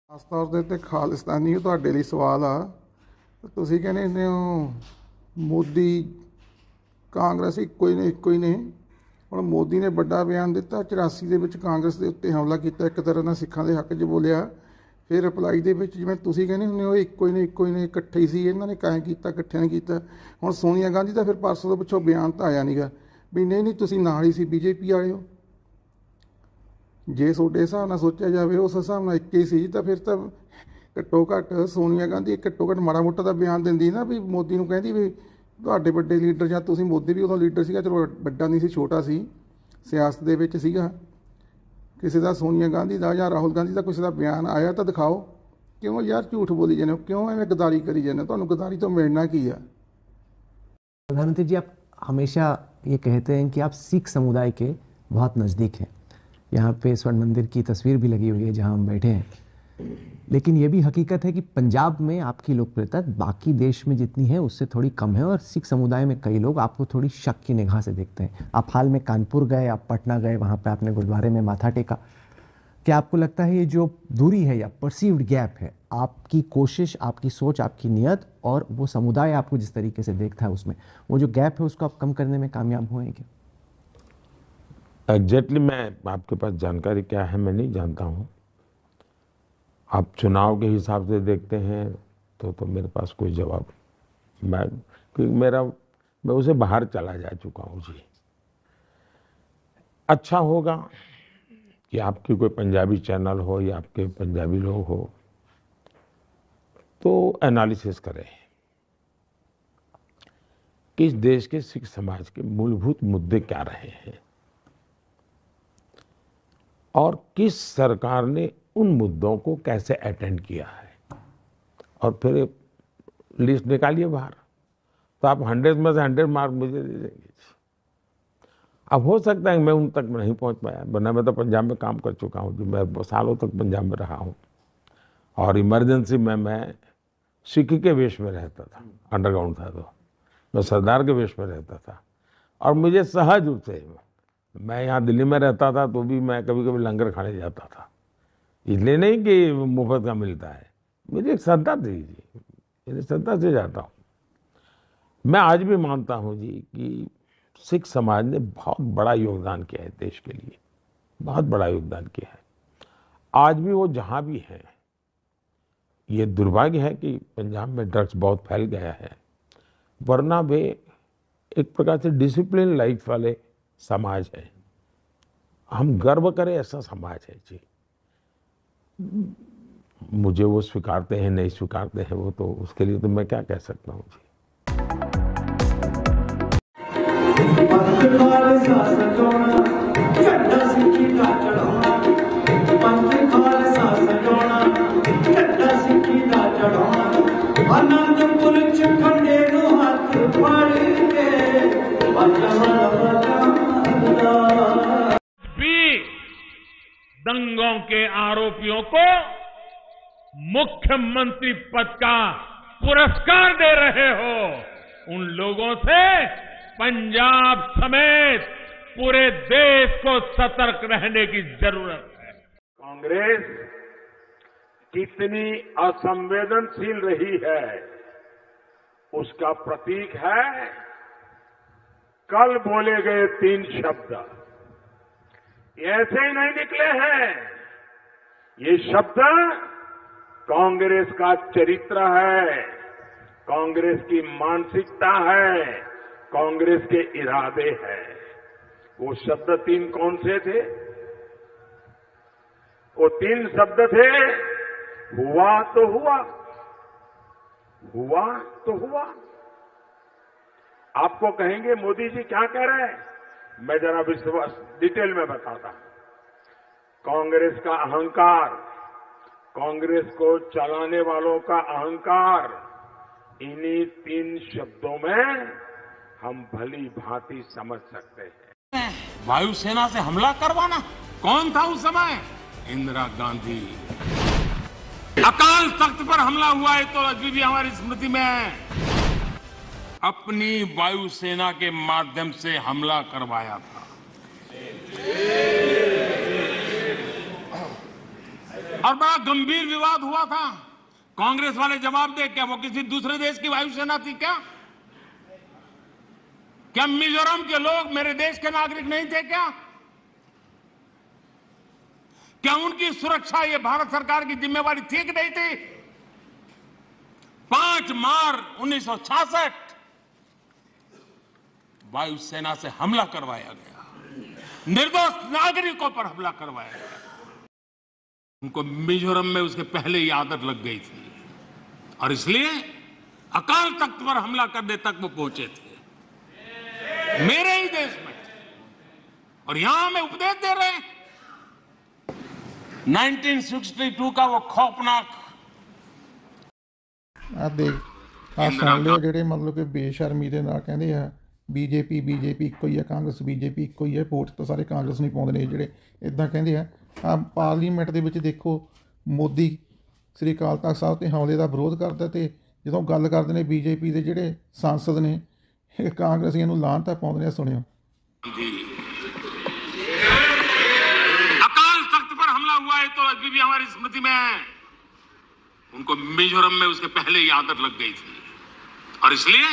खास तौर ਦੇ ਉੱਤੇ ਖਾਲਿਸਤਾਨੀ ਤੁਹਾਡੇ ਲਈ ਸਵਾਲ ਆ। ਤੁਸੀਂ ਕਹਿੰਦੇ ਹੋ ਮੋਦੀ ਕਾਂਗਰਸ ਇੱਕੋ ਹੀ ਨੇ। ਹੁਣ ਮੋਦੀ ਨੇ ਵੱਡਾ ਬਿਆਨ ਦਿੱਤਾ 84 ਦੇ ਵਿੱਚ ਕਾਂਗਰਸ ਦੇ ਉੱਤੇ ਹਮਲਾ ਕੀਤਾ, ਇੱਕ ਤਰ੍ਹਾਂ ਨਾਲ ਸਿੱਖਾਂ ਦੇ ਹੱਕ 'ਚ ਬੋਲਿਆ। ਫਿਰ ਰਿਪਲਾਈ ਦੇ ਵਿੱਚ ਜਿਵੇਂ ਤੁਸੀਂ ਕਹਿੰਦੇ ਹੁੰਦੇ ਹੋ ਇੱਕੋ ਹੀ ਨੇ ਇਕੱਠੇ ਹੀ ਸੀ, ਇਹਨਾਂ ਨੇ ਕਾਇਮ ਕੀਤਾ, ਇਕੱਠਿਆਂ ਨੇ ਕੀਤਾ। ਹੁਣ ਸੋਨੀਆ ਗਾਂਧੀ ਦਾ ਫਿਰ ਪਰਸੋਂ ਤੋਂ ਪਿੱਛੋਂ ਬਿਆਨ ਤਾਂ ਆਇਆ ਨੀਗਾ ਵੀ ਨਹੀਂ ਤੁਸੀਂ ਨਾਲ ਹੀ ਸੀ, ਬੀਜੇਪੀ ਵਾਲੇ ਹੋ। ਜੇ ਤੁਹਾਡੇ ਹਿਸਾਬ ਨਾਲ ਸੋਚਿਆ ਜਾਵੇ ਉਸ ਹਿਸਾਬ ਨਾਲ ਇੱਕ ਹੀ ਸੀ ਤਾਂ ਫਿਰ ਤਾਂ ਘੱਟੋ ਘੱਟ ਸੋਨੀਆ ਗਾਂਧੀ ਘੱਟੋ ਘੱਟ ਮਾੜਾ ਮੋਟਾ ਦਾ ਬਿਆਨ ਦਿੰਦੀ ਨਾ, ਵੀ ਮੋਦੀ ਨੂੰ ਕਹਿੰਦੀ ਵੀ ਤੁਹਾਡੇ ਵੱਡੇ ਲੀਡਰ ਜਾਂ ਤੁਸੀਂ, ਮੋਦੀ ਵੀ ਉਦੋਂ ਲੀਡਰ ਸੀਗਾ, ਚਲੋ ਵੱਡਾ ਨਹੀਂ ਸੀ, ਛੋਟਾ ਸੀ, ਸਿਆਸਤ ਦੇ ਵਿੱਚ ਸੀਗਾ। ਕਿਸੇ ਦਾ ਸੋਨੀਆ ਗਾਂਧੀ ਦਾ ਜਾਂ ਰਾਹੁਲ गांधी ਦਾ ਕਿਸੇ ਦਾ ਬਿਆਨ ਆਇਆ ਤਾਂ ਦਿਖਾਓ। क्यों यार झूठ बोली जाने, क्यों एवं गद्दारी करी जाने, तो गद्दारी तो मिलना की है। प्रधानमंत्री जी, आप हमेशा ये कहते हैं कि आप सिख समुदाय के बहुत नज़दीक हैं। यहाँ पे स्वर्ण मंदिर की तस्वीर भी लगी हुई है जहाँ हम बैठे हैं, लेकिन ये भी हकीकत है कि पंजाब में आपकी लोकप्रियता बाकी देश में जितनी है उससे थोड़ी कम है, और सिख समुदाय में कई लोग आपको थोड़ी शक की निगाह से देखते हैं। आप हाल में कानपुर गए, आप पटना गए, वहाँ पे आपने गुरुद्वारे में माथा टेका। क्या आपको लगता है ये जो दूरी है या परसीव्ड गैप है, आपकी कोशिश, आपकी सोच, आपकी नीयत और वो समुदाय आपको जिस तरीके से देखता है उसमें वो जो गैप है उसको आप कम करने में कामयाब हुए हैं क्या? एग्जैक्टली मैं आपके पास जानकारी क्या है मैं नहीं जानता हूँ। आप चुनाव के हिसाब से देखते हैं तो मेरे पास कोई जवाब, क्योंकि मैं उसे बाहर चला जा चुका हूँ जी। अच्छा होगा कि आपकी कोई पंजाबी चैनल हो या आपके पंजाबी लोग हो तो एनालिसिस करें कि इस देश के सिख समाज के मूलभूत मुद्दे क्या रहे हैं और किस सरकार ने उन मुद्दों को कैसे अटेंड किया है, और फिर लिस्ट निकालिए बाहर। तो आप 100 में से 100 मार्क मुझे दे देंगे। अब हो सकता है मैं उन तक नहीं पहुंच पाया, वरना मैं तो पंजाब में काम कर चुका हूं जी। मैं सालों तक पंजाब में रहा हूं और इमरजेंसी में मैं सिख के वेश में रहता था, अंडरग्राउंड था तो मैं सरदार के वेश में रहता था। और मुझे सहज रूप से, मैं यहाँ दिल्ली में रहता था तो भी मैं कभी कभी लंगर खाने जाता था, इसलिए नहीं कि मुफ्त का मिलता है, मेरी एक श्रद्धा थी जी, मेरी श्रद्धा से जाता हूँ। मैं आज भी मानता हूँ जी कि सिख समाज ने बहुत बड़ा योगदान किया है देश के लिए, बहुत बड़ा योगदान किया है। आज भी वो जहाँ भी हैं, ये दुर्भाग्य है कि पंजाब में ड्रग्स बहुत फैल गया है, वरना वे एक प्रकार से डिसिप्लिन लाइफ वाले समाज है। हम गर्व करें ऐसा समाज है जी। मुझे वो स्वीकारते हैं नहीं स्वीकारते हैं वो तो उसके लिए तो मैं क्या कह सकता हूँ जी। दंगों के आरोपियों को मुख्यमंत्री पद का पुरस्कार दे रहे हो, उन लोगों से पंजाब समेत पूरे देश को सतर्क रहने की जरूरत है। कांग्रेस कितनी असंवेदनशील रही है उसका प्रतीक है कल बोले गए 3 शब्द। ऐसे ही नहीं निकले हैं, ये शब्द कांग्रेस का चरित्र है, कांग्रेस की मानसिकता है, कांग्रेस के इरादे हैं। वो शब्द 3 कौन से थे? वो 3 शब्द थे, हुआ तो हुआ, हुआ तो हुआ। आपको कहेंगे मोदी जी क्या कह रहे हैं, मैं जरा विश्वास डिटेल में बताता हूं। कांग्रेस का अहंकार, कांग्रेस को चलाने वालों का अहंकार, इन्हीं 3 शब्दों में हम भली भांति समझ सकते हैं। वायुसेना से हमला करवाना कौन था उस समय? इंदिरा गांधी। अकाल तख्त पर हमला हुआ है तो अभी भी हमारी स्मृति में है। अपनी वायुसेना के माध्यम से हमला करवाया था। और बड़ा गंभीर विवाद हुआ था। कांग्रेस वाले जवाब दे, क्या वो किसी दूसरे देश की वायुसेना थी क्या? क्या मिजोरम के लोग मेरे देश के नागरिक नहीं थे क्या? क्या उनकी सुरक्षा ये भारत सरकार की जिम्मेवारी थी कि नहीं थी? 5 मार्च 1966 वायुसेना से हमला करवाया गया, निर्दोष नागरिकों पर हमला करवाया गया। उनको मिजोरम में उसके पहले ही आदत लग गई थी और इसलिए अकाल तख्त पर हमला करने तक वो पहुंचे थे, मेरे ही देश में। और यहां में उपदेश दे रहे हैं 1962 का वो खौफनाक। ਆ ਦੇਖ ਆ ਸੁਣ ਲਿਓ ਜਿਹੜੇ ਮਤਲਬ ਕਿ ਬੇਸ਼ਰਮੀ ਦੇ ਨਾਲ ਕਹਿੰਦੇ ਆ ਬੀਜੇਪੀ ਇੱਕੋ ਹੀ ਆ, ਕਾਂਗਰਸ ਬੀਜੇਪੀ ਇੱਕੋ ਹੀ ਆ, ਵੋਟ ਤਾਂ ਸਾਰੇ ਕਾਂਗਰਸ ਨੂੰ ਪਾਉਂਦੇ ਨੇ ਜਿਹੜੇ ਇਦਾਂ ਕਹਿੰਦੇ ਆ। ਆ ਪਾਰਲੀਮੈਂਟ ਦੇ ਵਿੱਚ ਦੇਖੋ ਮੋਦੀ ਸ੍ਰੀ ਅਕਾਲ ਤਖਤ ਸਾਹਿਬ 'ਤੇ ਹਮਲੇ ਦਾ ਵਿਰੋਧ ਕਰਦਾ ਤੇ ਜਦੋਂ ਗੱਲ ਕਰਦੇ ਨੇ ਬੀਜੇਪੀ ਦੇ ਜਿਹੜੇ ਸਾਂਸਦ ਨੇ ਕਾਂਗਰਸੀਆਂ ਨੂੰ ਲਾਹਨਤਾਂ ਪਾਉਂਦੇ ਨੇ। ਸੁਣਿਓ। अकाल तख्त पर हमला हुआ है तो अभी भी हमारी स्मृति में है। उनको मिजोरम में उसके पहले ही आदत लग गई थी और इसलिए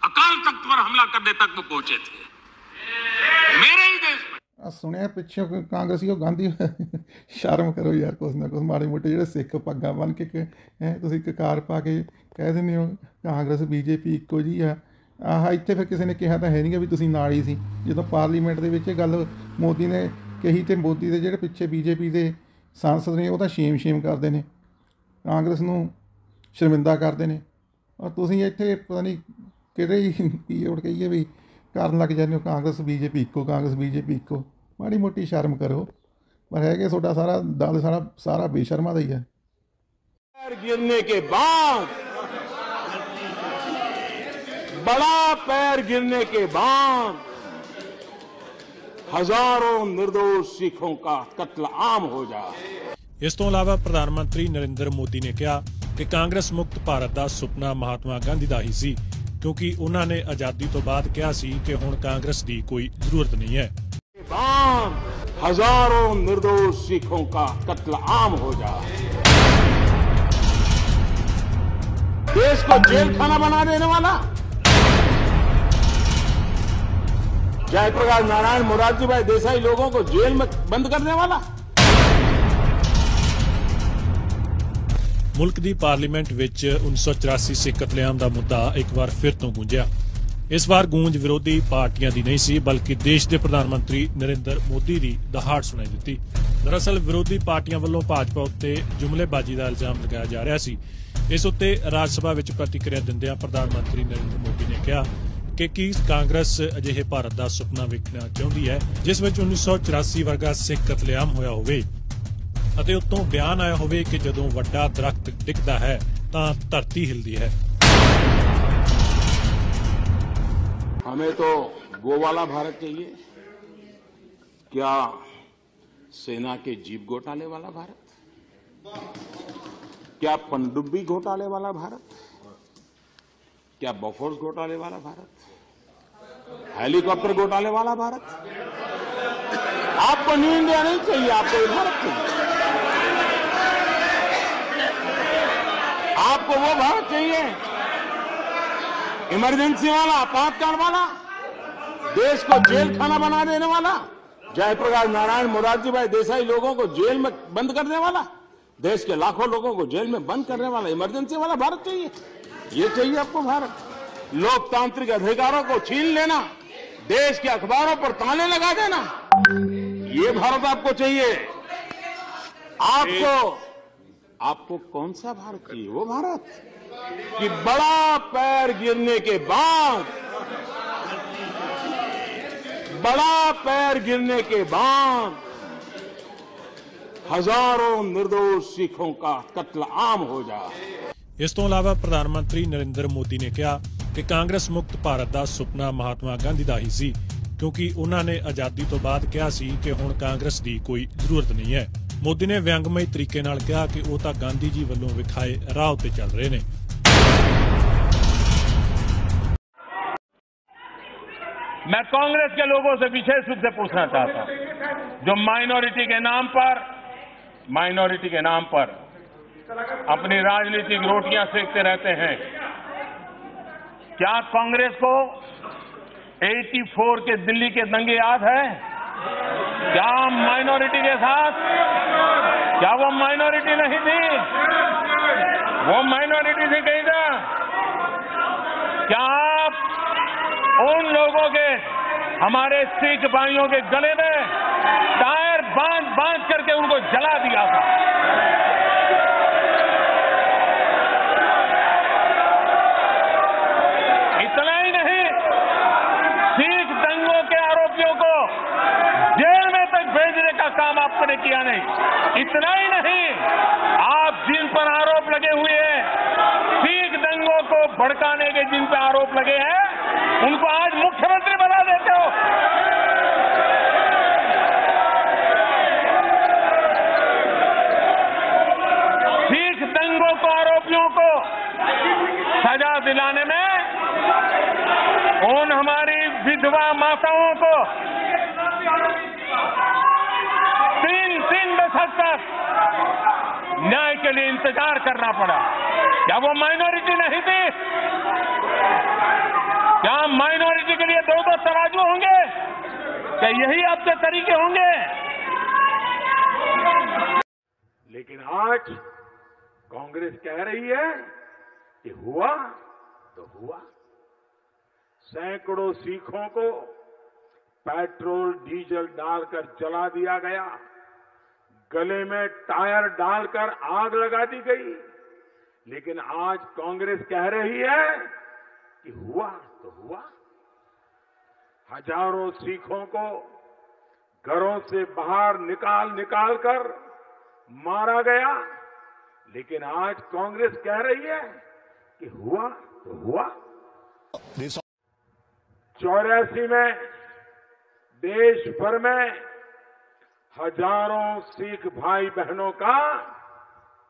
अकाल तख्त पर हमला करने तक वो पहुंचे थे, मेरे ही देश में। ਸੁਣਿਆ ਪਿੱਛੇ ਕਾਂਗਰਸੀ ਉਹ ਗਾਂਧੀ ਸ਼ਰਮ ਕਰੋ ਯਾਰ, ਕੁਛ ਨਾ ਕੁਛ ਮਾੜੇ ਮੋਟੇ ਜਿਹੜੇ ਸਿੱਖ ਪੱਗਾਂ ਬੰਨ੍ਹ ਕੇ ਤੁਸੀਂ ਕਕਾਰ ਪਾ ਕੇ ਕਹਿ ਦਿੰਦੇ ਹੋ ਕਾਂਗਰਸ ਬੀਜੇਪੀ ਇੱਕੋ ਜਿਹੀ ਆ। ਆਹ ਇੱਥੇ ਫਿਰ ਕਿਸੇ ਨੇ ਕਿਹਾ ਤਾਂ ਹੈ ਨਹੀਂ ਗਾ ਵੀ ਤੁਸੀਂ ਨਾਲ ਹੀ ਸੀ। ਜਦੋਂ ਪਾਰਲੀਮੈਂਟ ਦੇ ਵਿੱਚ ਇਹ ਗੱਲ ਮੋਦੀ ਨੇ ਕਹੀ ਤੇ ਮੋਦੀ ਦੇ ਜਿਹੜੇ ਪਿੱਛੇ ਬੀਜੇਪੀ ਦੇ ਸਾਂਸਦ ਨੇ ਉਹ ਤਾਂ ਸ਼ੇਮ ਕਰਦੇ ਨੇ, ਕਾਂਗਰਸ ਨੂੰ ਸ਼ਰਮਿੰਦਾ ਕਰਦੇ ਨੇ। ਔਰ ਤੁਸੀਂ ਇੱਥੇ ਪਤਾ ਨਹੀਂ ਕਿਹੜੇ ਹੀ ਕੀ ਉੜ ਕਹੀਏ ਵੀ ਕਰਨ ਲੱਗ ਜਾਂਦੇ ਹੋ ਕਾਂਗਰਸ ਬੀਜੇਪੀ ਇੱਕੋ। ਮਾੜੀ ਮੋਟੀ ਸ਼ਰਮ ਕਰੋ। ਪਰ ਹੈਗੇ ਤੁਹਾਡਾ ਸਾਰਾ ਦਲ ਸਾਰਾ ਬੇਸ਼ਰਮਾ ਦਾ ਹੀ ਹੈ। गिरने के बाद बड़ा पैर गिरने के बाद हजारों निर्दोष सिखों का कत्ल आम हो जाए। ਇਸ ਤੋਂ ਇਲਾਵਾ ਪ੍ਰਧਾਨ ਮੰਤਰੀ ਨਰਿੰਦਰ ਮੋਦੀ ਨੇ ਕਿਹਾ ਕਿ ਕਾਂਗਰਸ ਮੁਕਤ ਭਾਰਤ ਦਾ ਸੁਪਨਾ ਮਹਾਤਮਾ ਗਾਂਧੀ ਦਾ ਹੀ ਸੀ, ਕਿਉਂਕਿ ਉਹਨਾਂ ਨੇ ਆਜ਼ਾਦੀ ਤੋਂ ਬਾਅਦ ਕਿਹਾ ਸੀ ਕਿ ਹੁਣ ਕਾਂਗਰਸ ਦੀ ਕੋਈ ਜ਼ਰੂਰਤ ਨਹੀਂ ਹੈ। हजारों निर्दोष सिखों का कत्ल आम हो जाए, देश को जेल खाना बना देने वाला जयप्रकाश नारायण मोरारजी भाई देसाई लोगों को जेल में बंद करने वाला। ਮੁਲਕ ਦੀ ਪਾਰਲੀਮੈਂਟ ਵਿੱਚ 1984 ਸਿੱਖ ਕਤਲੇਆਮ ਦਾ ਮੁੱਦਾ ਇੱਕ ਵਾਰ ਫਿਰ ਤੋਂ ਗੂੰਜਿਆ। ਇਸ ਵਾਰ ਗੂੰਜ ਵਿਰੋਧੀ ਪਾਰਟੀਆਂ ਦੀ ਨਹੀਂ ਸੀ, ਬਲਕਿ ਦੇਸ਼ ਦੇ ਪ੍ਰਧਾਨ ਮੰਤਰੀ ਨਰਿੰਦਰ ਮੋਦੀ ਦੀ ਦਹਾੜ ਸੁਣਾਈ ਦਿੱਤੀ। ਦਰਅਸਲ ਵਿਰੋਧੀ ਪਾਰਟੀਆਂ ਵੱਲੋਂ ਭਾਜਪਾ ਉੱਤੇ ਜੁਮਲੇਬਾਜ਼ੀ ਦਾ ਇਲਜ਼ਾਮ ਲਗਾਇਆ ਜਾ ਰਿਹਾ ਸੀ। ਇਸ ਉੱਤੇ ਰਾਜ ਸਭਾ ਵਿੱਚ ਪ੍ਰਤੀਕਿਰਿਆ ਦਿੰਦਿਆਂ ਪ੍ਰਧਾਨ ਮੰਤਰੀ ਨਰਿੰਦਰ ਮੋਦੀ ਨੇ ਕਿਹਾ ਕਿ ਕੀ ਕਾਂਗਰਸ ਅਜਿਹੇ ਭਾਰਤ ਦਾ ਸੁਪਨਾ ਵੇਖਣਾ ਚਾਹੁੰਦੀ ਹੈ ਜਿਸ ਵਿੱਚ 1984 ਵਰਗਾ ਸਿੱਖ ਕਤਲੇਆਮ ਹੋਇਆ ਹੋਵੇ ਅਤੇ ਉੱਤੋਂ ਬਿਆਨ ਆਇਆ ਹੋਵੇ ਕਿ ਜਦੋਂ ਵੱਡਾ ਦਰਖਤ ਡਿੱਗਦਾ ਹੈ ਤਾਂ ਧਰਤੀ ਹਿਲਦੀ ਹੈ। हमें तो गो वाला भारत चाहिए, क्या सेना के जीप घोटाले वाला भारत, क्या पनडुब्बी घोटाले वाला भारत, क्या बफोर्स घोटाले वाला भारत, हेलीकॉप्टर घोटाले वाला भारत। आपको न्यू इंडिया नहीं चाहिए, आपको ये भारत चाहिए। आपको वो भारत चाहिए इमरजेंसी वाला, आपातकाल वाला, देश को जेल खाना बना देने वाला, जयप्रकाश नारायण मोरारजी भाई देसाई लोगों को जेल में बंद करने वाला, देश के लाखों लोगों को जेल में बंद करने वाला इमरजेंसी वाला भारत चाहिए। ये चाहिए आपको भारत। लोकतांत्रिक अधिकारों को छीन लेना, देश के अखबारों पर ताले लगा देना, ये भारत आपको चाहिए। आपको कौन सा भारत चाहिए? वो भारत कि बड़ा पैर गिरने के बाद हजारों निर्दोष सिखों का कत्ल आम हो जाए। ਇਸ ਤੋਂ ਇਲਾਵਾ ਪ੍ਰਧਾਨ ਮੰਤਰੀ ਨਰਿੰਦਰ ਮੋਦੀ ਨੇ ਕਿਹਾ ਕਿ ਕਾਂਗਰਸ ਮੁਕਤ ਭਾਰਤ ਦਾ ਸੁਪਨਾ ਮਹਾਤਮਾ ਗਾਂਧੀ ਦਾ ਹੀ ਸੀ, ਕਿਉਂਕਿ ਉਹਨਾਂ ਨੇ ਆਜ਼ਾਦੀ ਤੋਂ ਬਾਅਦ ਕਿਹਾ ਸੀ ਕਿ ਹੁਣ ਕਾਂਗਰਸ ਦੀ ਕੋਈ ਜ਼ਰੂਰਤ ਨਹੀਂ ਹੈ। ਮੋਦੀ ਨੇ ਵਿਅੰਗਮਈ ਤਰੀਕੇ ਨਾਲ ਕਿਹਾ ਕਿ ਉਹ ਤਾਂ ਗਾਂਧੀ ਜੀ ਵੱਲੋਂ ਵਿਖਾਏ ਰਾਹ ਉੱਤੇ ਚੱਲ ਰਹੇ ਨੇ। मैं कांग्रेस के लोगों से विशेष रूप से पूछना चाहता हूं, जो माइनॉरिटी के नाम पर माइनॉरिटी के नाम पर अपनी राजनीतिक रोटियां सेकते रहते हैं। क्या कांग्रेस को 84 के दिल्ली के दंगे याद है? क्या माइनॉरिटी के साथ, क्या वो माइनॉरिटी नहीं थी? वो माइनॉरिटी थी कहीं का? क्या आप उन लोगों के, हमारे सिख भाइयों के गले में टायर बांध करके उनको जला दिया था? इतना ही नहीं, सिख दंगों के आरोपियों को जेल में तक भेजने का काम आपने किया नहीं। इतना ही नहीं, आप जिन पर आरोप लगे हुए हैं, सिख दंगों को भड़काने के जिन पर आरोप लगे हैं, उनको आज मुख्यमंत्री बना देते हो। सिख दंगों को आरोपियों को सजा दिलाने में उन हमारी विधवा माताओं को 3 दशक तक न्याय के लिए इंतजार करना पड़ा। क्या वो माइनॉरिटी नहीं थी? क्या माइनॉरिटी के लिए 2 तराजू होंगे? क्या यही आपके तरीके होंगे? लेकिन आज कांग्रेस कह रही है कि हुआ तो हुआ। सैकड़ों सिखों को पेट्रोल डीजल डालकर जला दिया गया, गले में टायर डालकर आग लगा दी गई। लेकिन आज कांग्रेस कह रही है कि हुआ तो हुआ। हजारों सिखों को घरों से बाहर निकाल कर मारा गया। लेकिन आज कांग्रेस कह रही है कि हुआ तो हुआ। 84 में देश भर में हजारों सिख भाई बहनों का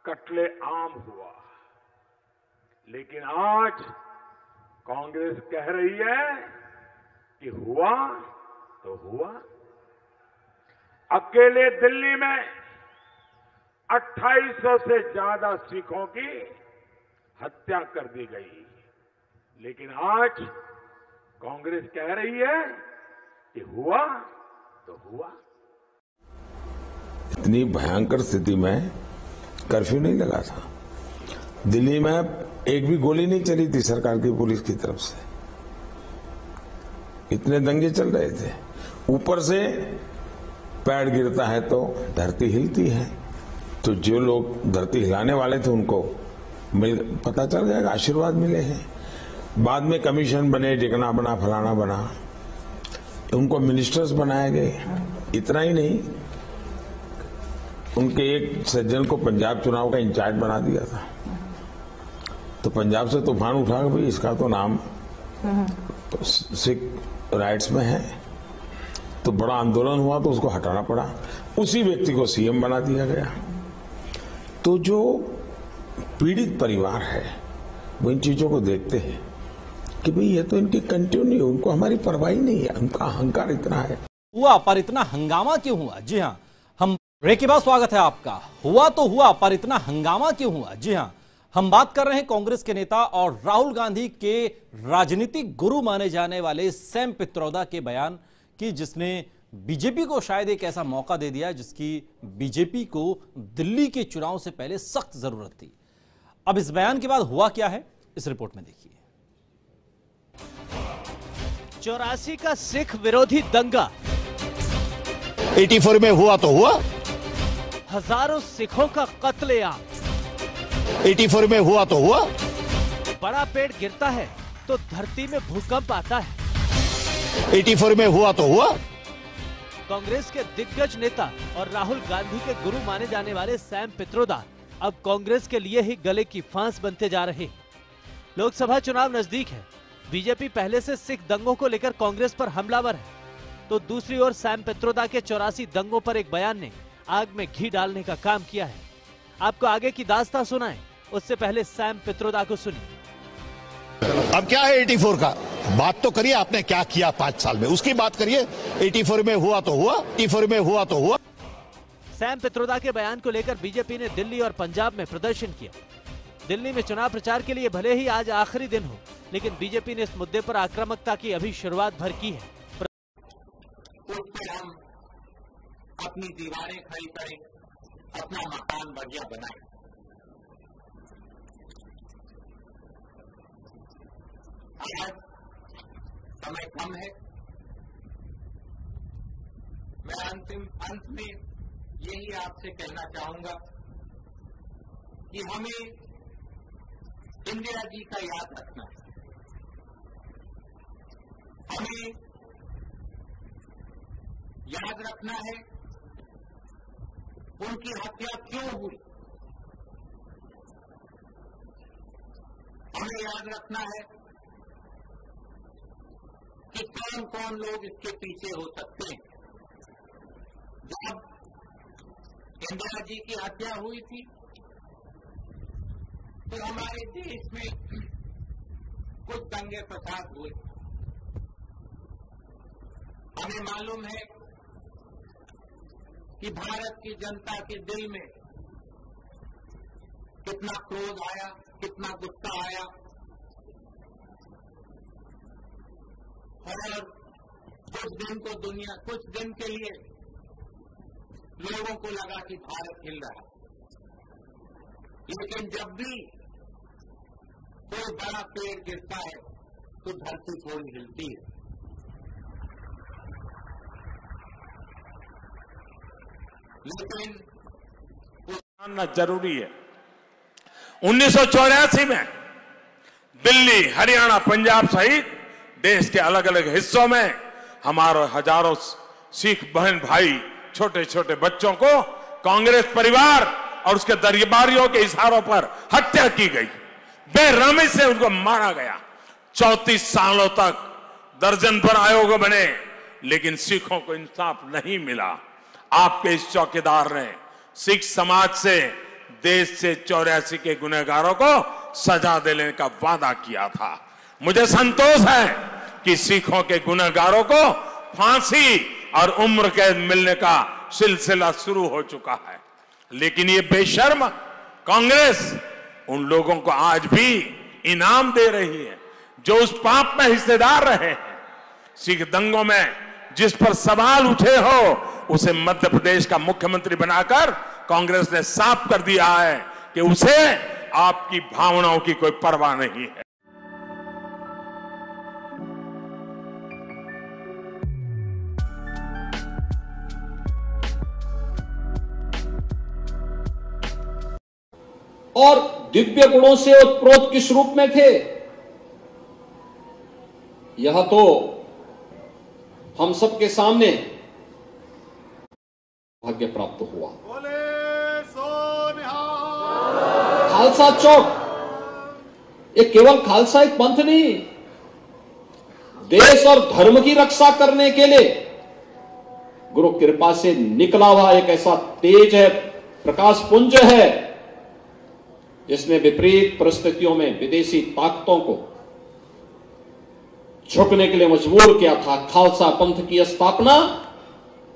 कत्लेआम हुआ। लेकिन आज कांग्रेस कह रही है कि हुआ तो हुआ। अकेले दिल्ली में 2800 से ज्यादा सिखों की हत्या कर दी गई। लेकिन आज कांग्रेस कह रही है कि हुआ तो हुआ। इतनी भयंकर स्थिति में कर्फ्यू नहीं लगा था। दिल्ली में एक भी गोली नहीं चली थी सरकार की पुलिस की तरफ से। इतने दंगे चल रहे थे। ऊपर से पैर गिरता है तो धरती हिलती है। तो जो लोग धरती हिलाने वाले थे उनको पता चल जाएगा, आशीर्वाद मिले हैं। बाद में कमीशन बने, डिकना बना, फलाना बना, उनको मिनिस्टर्स बनाए गए। इतना ही नहीं, उनके एक सज्जन को पंजाब चुनाव का इंचार्ज बना दिया था। तो पंजाब से तूफान उठा कि भाई इसका तो नाम तो सिख राइट्स में है। तो बड़ा आंदोलन हुआ तो उसको हटाना पड़ा। उसी व्यक्ति को सीएम बना दिया गया। तो जो पीड़ित परिवार है वो इन चीजों को देखते हैं कि भाई ये तो इनकी कंटिन्यू, उनको हमारी परवाह नहीं है, उनका अहंकार इतना है। हुआ पर इतना हंगामा क्यों हुआ? जी हाँ, हम ब्रेक के बाद स्वागत है आपका। हुआ तो हुआ पर इतना हंगामा क्यों हुआ? जी हाँ, हम बात कर रहे हैं कांग्रेस के नेता और राहुल गांधी के राजनीतिक गुरु माने जाने वाले सैम पित्रोदा के बयान की, जिसने बीजेपी को शायद एक ऐसा मौका दे दिया जिसकी बीजेपी को दिल्ली के चुनाव से पहले सख्त जरूरत थी। अब इस बयान के बाद हुआ क्या है, इस रिपोर्ट में देखिए। 84 का सिख विरोधी दंगा 84 में हुआ तो हुआ। हजारों सिखों का कत्लेआम 84 में हुआ तो हुआ। बड़ा पेड़ गिरता है तो धरती में भूकंप आता है। 84 में हुआ तो हुआ। कांग्रेस के दिग्गज नेता और राहुल गांधी के गुरु माने जाने वाले सैम पित्रोदा अब कांग्रेस के लिए ही गले की फांस बनते जा रहे। लोकसभा चुनाव नजदीक है। बीजेपी पहले से सिख दंगों को लेकर कांग्रेस पर हमलावर है, तो दूसरी ओर सैम पित्रोदा के 84 दंगों पर एक बयान ने आग में घी डालने का काम किया है। आपको आगे की दास्तां सुनाएं, उससे पहले सैम पित्रोदा को सुनिए। अब क्या है 84 का? बात तो करिए, आपने क्या किया 5 साल में, उसकी बात करिए। 84 में हुआ तो हुआ, 84 में हुआ तो हुआ। सैम पित्रोदा के बयान को लेकर बीजेपी ने दिल्ली और पंजाब में प्रदर्शन किया। दिल्ली में चुनाव प्रचार के लिए भले ही आज आखिरी दिन हो, लेकिन बीजेपी ने इस मुद्दे पर आक्रामकता की अभी शुरुआत भर की है। उस पर हम अपनी दीवारें खड़ी करें, अपना मकान बढ़िया बनाएं। आज समय कम है। मैं अंत में यही आपसे कहना चाहूंगा कि हमें इंदिरा जी का याद रखना है। हमें याद रखना है उनकी हत्या क्यों हुई। हमें याद रखना है कि कौन कौन लोग इसके पीछे हो सकते हैं। जब इंदिरा जी की हत्या हुई थी तो हमारे देश में कुछ दंगे फसाद हुए। हमें मालूम है कि भारत की जनता के दिल में कितना क्रोध आया, कितना गुस्सा आया, और कुछ दिन के लिए लोगों को लगा कि भारत हिल रहा है। लेकिन जब भी कोई बड़ा पेड़ गिरता है तो धरती थोड़ी हिलती है। लेकिन जानना जरूरी है, 1984 में दिल्ली, हरियाणा, पंजाब सहित देश के अलग अलग हिस्सों में हमारे हजारों सिख बहन भाई, छोटे छोटे बच्चों को कांग्रेस परिवार और उसके दरबारियों के इशारों पर हत्या की गई। बेरहमी से उनको मारा गया। 34 सालों तक दर्जन पर आयोग बने, लेकिन सिखों को इंसाफ नहीं मिला। आपके इस चौकीदार ने सिख समाज से, देश से 84 के गुनहगारों को सजा देने का वादा किया था। मुझे संतोष है कि सिखों के गुनहगारों को फांसी और उम्र कैद मिलने का सिलसिला शुरू हो चुका है। लेकिन ये बेशर्म कांग्रेस उन लोगों को आज भी इनाम दे रही है जो उस पाप में हिस्सेदार रहे हैं। सिख दंगों में जिस पर सवाल उठे हो, उसे मध्य प्रदेश का मुख्यमंत्री बनाकर कांग्रेस ने साफ कर दिया है कि उसे आपकी भावनाओं की कोई परवाह नहीं है। और दिव्य गुणों से उत्प्रोत किस रूप में थे, यह तो हम सबके सामने भाग्य प्राप्त हुआ। खालसा चौक ये केवल खालसा एक पंथ नहीं, देश और धर्म की रक्षा करने के लिए गुरु कृपा से निकला हुआ एक ऐसा तेज है, प्रकाश पुंज है, जिसने विपरीत परिस्थितियों में विदेशी ताकतों को झुकने के लिए मजबूर किया था। खालसा पंथ की स्थापना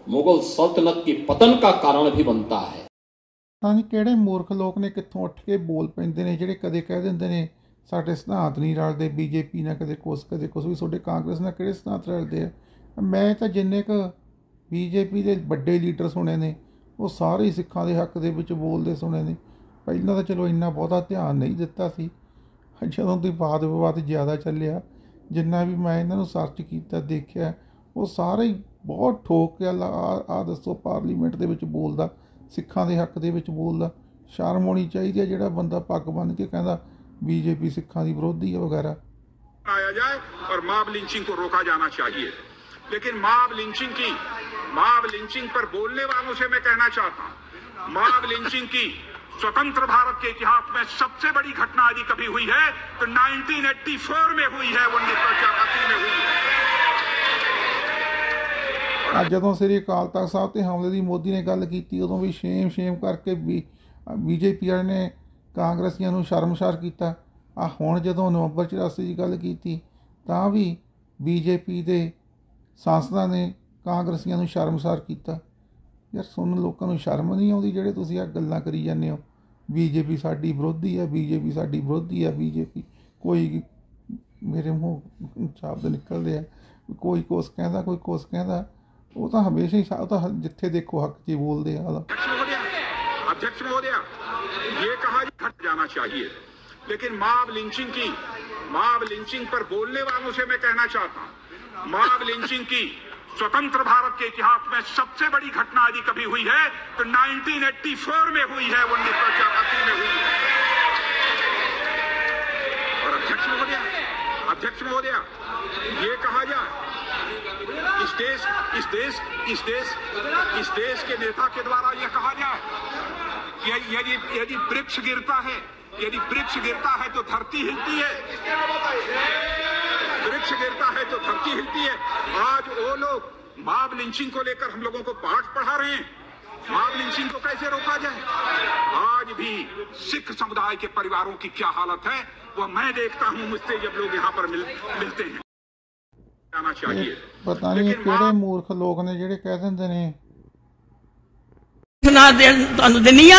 मुगल सल्तनत की पतन का कारण भी बनता है। ਤਾਂ ਜੀ ਕਿਹੜੇ ਮੂਰਖ ਲੋਕ ਨੇ ਕਿੱਥੋਂ ਉੱਠ ਕੇ ਬੋਲ ਪੈਂਦੇ ਨੇ, ਜਿਹੜੇ ਕਦੇ ਕਹਿ ਦਿੰਦੇ ਨੇ ਸਾਡੇ ਸਿਧਾਂਤ ਨਹੀਂ ਰਲਦੇ ਬੀਜੇਪੀ ਨਾਲ, ਕਦੇ ਕੁਛ ਵੀ, ਤੁਹਾਡੇ ਕਾਂਗਰਸ ਨਾਲ ਕਿਹੜੇ ਸਿਧਾਂਤ ਰਲਦੇ ਆ। ਮੈਂ ਤਾਂ ਜਿੰਨੇ ਕੁ ਬੀਜੇਪੀ ਦੇ ਵੱਡੇ ਲੀਡਰ ਸੁਣੇ ਨੇ ਉਹ ਸਾਰੇ ਹੀ ਸਿੱਖਾਂ ਦੇ ਹੱਕ ਦੇ ਵਿੱਚ ਬੋਲਦੇ ਸੁਣੇ ਨੇ। ਪਹਿਲਾਂ ਤਾਂ ਚਲੋ ਇੰਨਾ ਬਹੁਤਾ ਧਿਆਨ ਨਹੀਂ ਦਿੱਤਾ ਸੀ, ਜਦੋਂ ਦੀ ਵਾਦ ਵਿਵਾਦ ਜ਼ਿਆਦਾ ਚੱਲਿਆ, ਜਿੰਨਾ ਵੀ ਮੈਂ ਇਹਨਾਂ ਨੂੰ ਸਰਚ ਕੀਤਾ ਦੇਖਿਆ, ਉਹ ਸਾਰੇ ਹੀ ਬਹੁਤ ਠੋਕ ਕੇ ਆ ਦੱਸੋ ਪਾਰਲੀਮੈਂਟ ਦੇ ਵਿੱਚ ਬੋਲਦਾ, ਸਿੱਖਾਂ ਦੇ ਹੱਕ ਦੇ ਵਿੱਚ ਬੋਲਦਾ। ਸ਼ਰਮ ਹੋਣੀ ਚਾਹੀਦੀ ਹੈ ਜਿਹੜਾ ਬੰਦਾ ਪੱਗ ਬੰਨ੍ਹ ਕੇ ਕਹਿੰਦਾ बीजेपी सिखों की विरोधी है वगैरह। आया जाए और मॉब लिंचिंग को रोका जाना चाहिए। लेकिन मॉब लिंचिंग पर बोलने वालों से मैं कहना चाहता हूं, मॉब लिंचिंग की स्वतंत्र भारत के इतिहास में सबसे बड़ी घटना यदि कभी हुई है तो 1984 में हुई है, 1984 में हुई है। ਅੱਜ ਜਦੋਂ ਸ੍ਰੀ ਅਕਾਲ ਤਖਤ ਸਾਹਿਬ ਤੇ ਹਮਲੇ ਦੀ ਮੋਦੀ ਨੇ ਗੱਲ ਕੀਤੀ, ਉਦੋਂ ਵੀ ਸ਼ੇਮ ਕਰਕੇ ਬੀਜੇਪੀ ਵਾਲੇ ਨੇ ਕਾਂਗਰਸੀਆਂ ਨੂੰ ਸ਼ਰਮਸਾਰ ਕੀਤਾ। ਆ ਹੁਣ ਜਦੋਂ ਨਵੰਬਰ 84 ਦੀ ਗੱਲ ਕੀਤੀ ਤਾਂ ਵੀ ਬੀਜੇਪੀ ਦੇ ਸਾਂਸਦਾਂ ਨੇ ਕਾਂਗਰਸੀਆਂ ਨੂੰ ਸ਼ਰਮਸਾਰ ਕੀਤਾ। यार सुन लोगों को शर्म नहीं आती ਜਿਹੜੇ ਤੁਸੀਂ ਆ ਗੱਲਾਂ ਕਰੀ ਜਾਂਦੇ ਹੋ बीजेपी साडी विरोधी है, बीजेपी साडी विरोधी है, बीजेपी कोई मेरे मूँह शब्द निकलते हैं, कोई कुछ कहता कोई कुछ कहता, वो तो हमेशा ही तो जिथे देखो हक च बोलते हैं। अध्यक्ष महोदय ये कहा हट जाना चाहिए, लेकिन मॉब लिंचिंग पर बोलने वालों से मैं कहना चाहता हूं, मॉब लिंचिंग की स्वतंत्र भारत के इतिहास में सबसे बड़ी घटना यदि कभी हुई है तो 1984 में हुई है, 1984 में हुई है। और अध्यक्ष महोदय ये कहा जाए इस देश के नेता के द्वारा यह कहा जाए कि यदि वृक्ष गिरता है तो धरती हिलती है, वृक्ष गिरता है तो धरती हिलती है। आज वो लोग मॉब लिंचिंग को लेकर हम लोगों को पाठ पढ़ा रहे हैं, मॉब लिंचिंग को कैसे रोका जाए। आज भी सिख समुदाय के परिवारों की क्या हालत है वो मैं देखता हूं, मुझसे जब लोग यहाँ पर मिलते हैं। जाना चाहिए, पता नहीं किहड़े मूर्ख लोग ने ਜਿਹੜੇ ਕਹਿ ਦਿੰਦੇ ਨੇ ਤੁਹਾਨੂੰ ਦਿੰਨੀ ਆ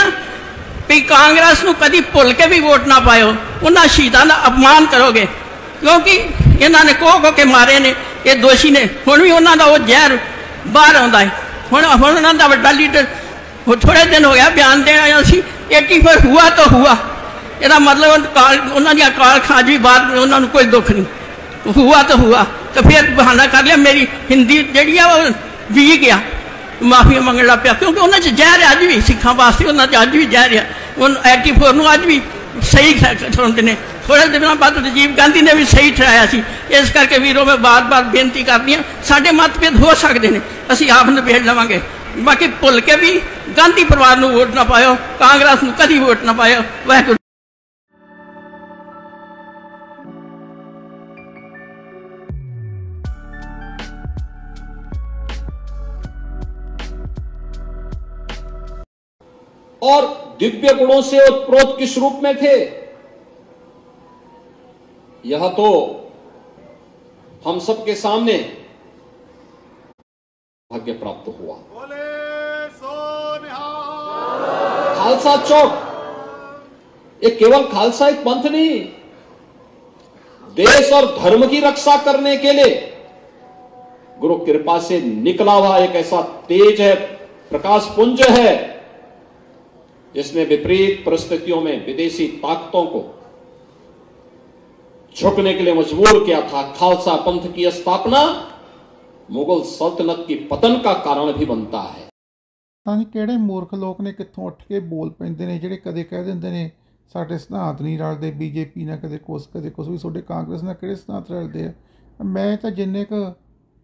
ਵੀ ਕਾਂਗਰਸ ਨੂੰ ਕਦੀ ਭੁੱਲ ਕੇ ਵੀ ਵੋਟ ਨਾ ਪਾਇਓ, ਉਹਨਾਂ ਸ਼ਹੀਦਾਂ ਦਾ ਅਪਮਾਨ ਕਰੋਗੇ, ਕਿਉਂਕਿ ਇਹਨਾਂ ਨੇ ਕੋਹ ਕੇ ਮਾਰੇ ਨੇ, ਇਹ ਦੋਸ਼ੀ ਨੇ। ਹੁਣ ਵੀ ਉਹਨਾਂ ਦਾ ਉਹ ਜ਼ਹਿਰ ਬਾਹਰ ਆਉਂਦਾ ਹੈ। ਹੁਣ ਉਹਨਾਂ ਦਾ ਵੱਡਾ ਲੀਡਰ ਥੋੜੇ ਦਿਨ ਹੋ ਗਿਆ ਬਿਆਨ ਦੇਣ ਆਇਆ ਸੀ 84 ਹੁਆ ਤਾਂ ਹੁਆ, ਇਹਦਾ ਮਤਲਬ ਉਹਨਾਂ ਦੀ ਅਕਾਲ ਖਾਜ ਵੀ ਬਾਅਦ ਉਹਨਾਂ ਨੂੰ ਕੋਈ ਦੁੱਖ ਨਹੀਂ, ਹੁਆ ਤਾਂ ਹੁਆ। तो फिर बहाना कर लिया, मेरी हिंदी जी वो वीक आ, माफी मंगन लग पिया, क्योंकि उन्होंने जहर है अज भी सिखा वास्ते, उन्होंने अज भी जहर है। उन 84 में अज भी सही ठहराते हैं, थोड़े दिनों बाद राजीव गांधी ने भी सही ठहराया सी। इस करके वीरों में बार बार बेनती करती हैं, साढ़े मतभेद हो सकते हैं, असी आप निबेड़ लवेंगे, बाकी भुल के भी गांधी परिवार को वोट ना पाओ, कांग्रेस को कभी वोट ना पाओ। वाहिगुरू। और दिव्य गुणों से उत्प्रोत किस रूप में थे, यह तो हम सबके सामने भाग्य प्राप्त हुआ। खालसा चौक ये केवल खालसा एक पंथ नहीं, देश और धर्म की रक्षा करने के लिए गुरु कृपा से निकला हुआ एक ऐसा तेज है, प्रकाश पुंज है, जिसने विपरीत परिस्थितियों में विदेशी ताकतों को झुकने के लिए मजबूर किया था। खालसा पंथ की स्थापना मुगल सल्तनत की पतन का कारण भी बनता है। पता नहीं किहड़े मूर्ख लोग ने कित्थों उठ के बोल पैंदे ने, ਜਿਹੜੇ कदे कह ਦਿੰਦੇ ਨੇ ਸਾਡੇ ਸਿਧਾਂਤ नहीं रलते बीजेपी ਨਾਲ, कदे कुछ भी ਤੁਹਾਡੇ ਕਾਂਗਰਸ ਨਾਲ ਕਿਹੜੇ ਸਿਧਾਂਤ ਰਲਦੇ ਆ। ਮੈਂ ਤਾਂ ਜਿੰਨੇ ਕੁ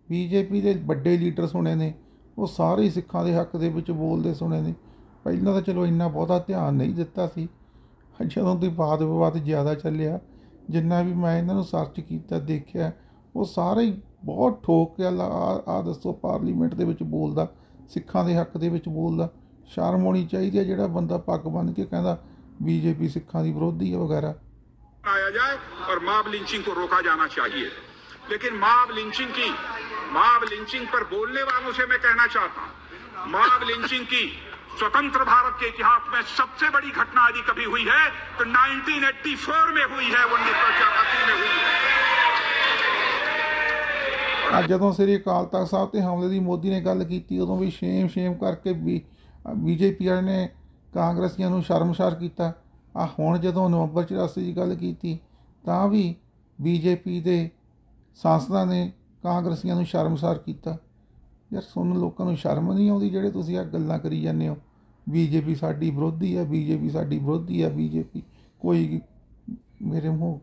बीजेपी ਦੇ ਵੱਡੇ ਲੀਡਰ ਸੁਣੇ ਨੇ ਉਹ ਸਾਰੇ ਹੀ ਸਿੱਖਾਂ ਦੇ ਹੱਕ ਦੇ ਵਿੱਚ ਬੋਲਦੇ ਸੁਣੇ ਨੇ। ਪਹਿਲਾਂ ਤਾਂ ਚਲੋ ਇੰਨਾ ਬਹੁਤਾ ਧਿਆਨ ਨਹੀਂ ਦਿੱਤਾ ਸੀ, ਜਦੋਂ ਦੀ ਵਾਦ ਵਿਵਾਦ ਜ਼ਿਆਦਾ ਚੱਲਿਆ, ਜਿੰਨਾ ਵੀ ਮੈਂ ਇਹਨਾਂ ਨੂੰ ਸਰਚ ਕੀਤਾ ਦੇਖਿਆ, ਉਹ ਸਾਰੇ ਹੀ ਬਹੁਤ ਠੋਕ ਕੇ ਆ ਦੱਸੋ ਪਾਰਲੀਮੈਂਟ ਦੇ ਵਿੱਚ ਬੋਲਦਾ, ਸਿੱਖਾਂ ਦੇ ਹੱਕ ਦੇ ਵਿੱਚ ਬੋਲਦਾ। ਸ਼ਰਮ ਹੋਣੀ ਚਾਹੀਦੀ ਹੈ ਜਿਹੜਾ ਬੰਦਾ ਪੱਗ ਬੰਨ੍ਹ ਕੇ ਕਹਿੰਦਾ बीजेपी ਸਿੱਖਾਂ ਦੀ ਵਿਰੋਧੀ ਹੈ वगैरह। आया जाए और मॉब लिंचिंग को रोका जाना चाहिए, लेकिन मॉब लिंचिंग पर बोलने वालों से मैं कहना चाहता हूं, मॉब लिंचिंग की स्वतंत्र भारत के इतिहास में सबसे बड़ी घटना यदि कभी हुई है तो 1984 में हुई है, 1984 में हुई है। ਅੱਜ ਜਦੋਂ ਸ੍ਰੀ ਅਕਾਲ ਤਖਤ ਸਾਹਿਬ ਤੇ ਹਮਲੇ ਦੀ ਮੋਦੀ ਨੇ ਗੱਲ ਕੀਤੀ, ਉਦੋਂ ਵੀ ਸ਼ੇਮ ਕਰਕੇ बीजेपी ਵਾਲੇ ਨੇ ਕਾਂਗਰਸੀਆਂ ਨੂੰ ਸ਼ਰਮਸਾਰ ਕੀਤਾ। ਆ ਹੁਣ ਜਦੋਂ ਨਵੰਬਰ 84 ਦੀ ਗੱਲ ਕੀਤੀ ਤਾਂ ਵੀ बीजेपी ਦੇ ਸਾਂਸਦਾਂ ਨੇ ਕਾਂਗਰਸੀਆਂ ਨੂੰ ਸ਼ਰਮਸਾਰ ਕੀਤਾ। ਯਾਰ ਸੁਣ ਲੋਕਾਂ ਨੂੰ ਸ਼ਰਮ ਨਹੀਂ ਆਉਂਦੀ ਜਿਹੜੇ ਤੁਸੀਂ ਆ ਗੱਲਾਂ ਕਰੀ ਜਾਂਦੇ ਹੋ बीजेपी ਸਾਡੀ ਵਿਰੋਧੀ ਹੈ, बीजेपी ਸਾਡੀ ਵਿਰੋਧੀ ਹੈ, बीजेपी ਕੋਈ ਮੇਰੇ ਮੂੰਹ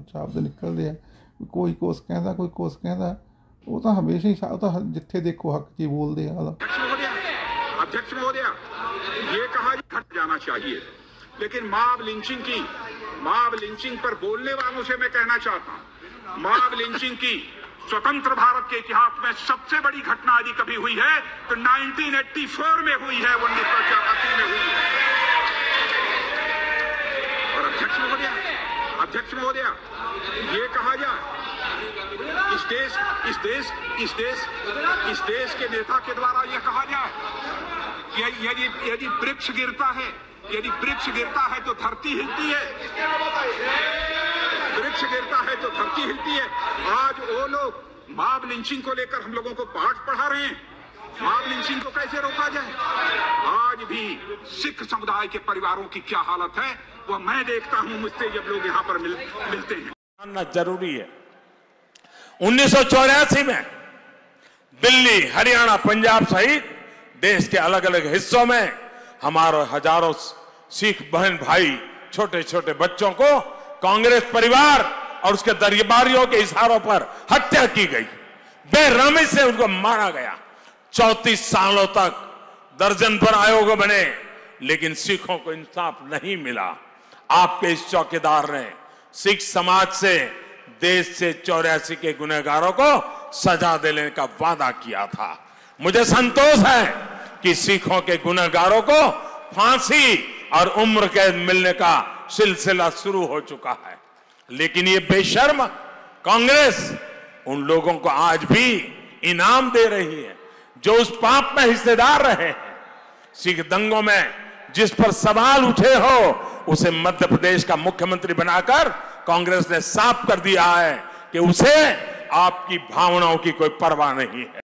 ਸ਼ਬਦ ਨਿਕਲਦੇ ਆ, ਕੋਈ ਕੁਛ ਕਹਿੰਦਾ ਕੋਈ ਕੁਛ ਕਹਿੰਦਾ, ਉਹ ਤਾਂ ਹਮੇਸ਼ਾ ਹੀ ਤਾਂ ਜਿੱਥੇ ਦੇਖੋ ਹੱਕ 'ਚ ਬੋਲਦੇ ਆ। अध्यक्ष महोदय ये कहा हट जाना चाहिए, लेकिन मॉब लिंचिंग पर बोलने वालों से मैं कहना चाहता हूं, मॉब लिंचिंग की स्वतंत्र भारत के इतिहास में सबसे बड़ी घटना यदि कभी हुई है तो 1984 में हुई है, 1984 में हुई है। और अध्यक्ष महोदय ये कहा जाए इस देश के नेता के द्वारा यह कहा जाए यदि वृक्ष गिरता है, यदि वृक्ष गिरता है तो धरती हिलती है, वृक्ष गिरता है तो धरती हिलती है। आज वो लोग मॉब लिंचिंग को लेकर हम लोगों को पाठ पढ़ा रहे हैं। मॉब लिंचिंग को कैसे रोका जाए? आज भी सिख समुदाय के परिवारों की क्या हालत है वो मैं देखता हूं मुझसे जब लोग यहाँ पर मिलते हैं। जानना जरूरी है। 1984 में दिल्ली, हरियाणा, पंजाब सहित देश के अलग अलग हिस्सों में हमारे हजारों सिख बहन भाई, छोटे छोटे बच्चों को कांग्रेस परिवार और उसके दरबारियों के इशारों पर हत्या की गई। बेरहमी से उनको मारा गया। 34 सालों तक दर्जन भर आयोग बने, लेकिन सिखों को इंसाफ नहीं मिला। आपके इस चौकीदार ने सिख समाज से, देश से 84 के गुनहगारों को सजा देने का वादा किया था। मुझे संतोष है कि सिखों के गुनहगारों को फांसी और उम्र कैद मिलने का सिलसिला शुरू हो चुका है। लेकिन ये बेशर्म कांग्रेस उन लोगों को आज भी इनाम दे रही है जो उस पाप में हिस्सेदार रहे हैं। सिख दंगों में जिस पर सवाल उठे हो उसे मध्य प्रदेश का मुख्यमंत्री बनाकर कांग्रेस ने साफ कर दिया है कि उसे आपकी भावनाओं की कोई परवाह नहीं है।